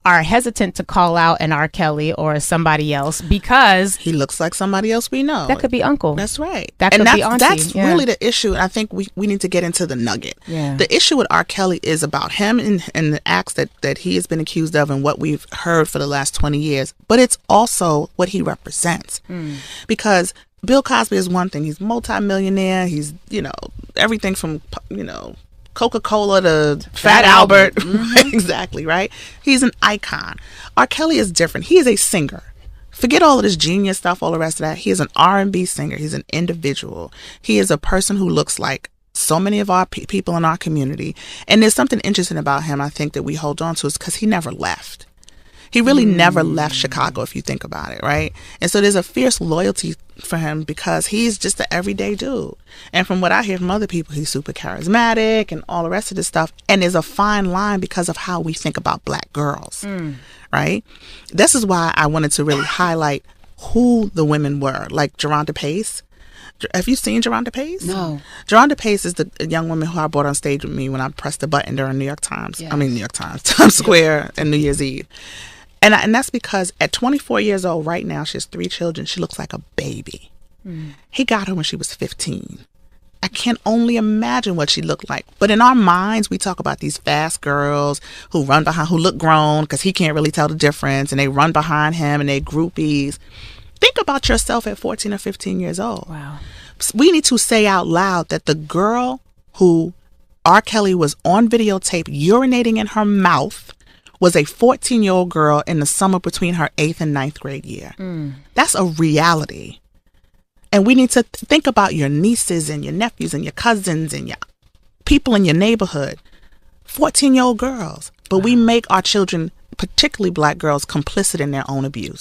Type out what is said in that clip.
are hesitant to call out an R. Kelly or somebody else because he looks like somebody else we know. That could be uncle. That's right. That could be auntie. That's really the issue. I think we need to get into the nugget. Yeah. The issue with R. Kelly is about him and the acts that he has been accused of and what we've heard for the last 20 years. But it's also what he represents. Because Bill Cosby is one thing. He's multimillionaire. He's, everything from, Coca-Cola to Fat Albert. Exactly, right? He's an icon. R. Kelly is different. He is a singer. Forget all of this genius stuff, all the rest of that. He is an R&B singer. He's an individual. He is a person who looks like so many of our people in our community. And there's something interesting about him, I think, that we hold on to is because he never left. He really never left Chicago, if you think about it, right? And so there's a fierce loyalty for him because he's just an everyday dude. And from what I hear from other people, he's super charismatic and all the rest of this stuff. And there's a fine line because of how we think about black girls, right? This is why I wanted to really highlight who the women were, like Geronda Pace. Have you seen Geronda Pace? No. Geronda Pace is the young woman who I brought on stage with me when I pressed the button during New York Times. Yes. I mean, New York Times, Times Square and New Year's Eve. And that's because at 24 years old right now, she has 3 children. She looks like a baby. He got her when she was 15. I can only imagine what she looked like. But in our minds, we talk about these fast girls who run behind, who look grown because he can't really tell the difference. And they run behind him and they're groupies. Think about yourself at 14 or 15 years old. Wow. We need to say out loud that the girl who R. Kelly was on videotape urinating in her mouth was a 14-year-old girl in the summer between her 8th and 9th grade year. That's a reality. And we need to think about your nieces and your nephews and your cousins and your people in your neighborhood. 14-year-old girls. But we make our children, particularly black girls, complicit in their own abuse.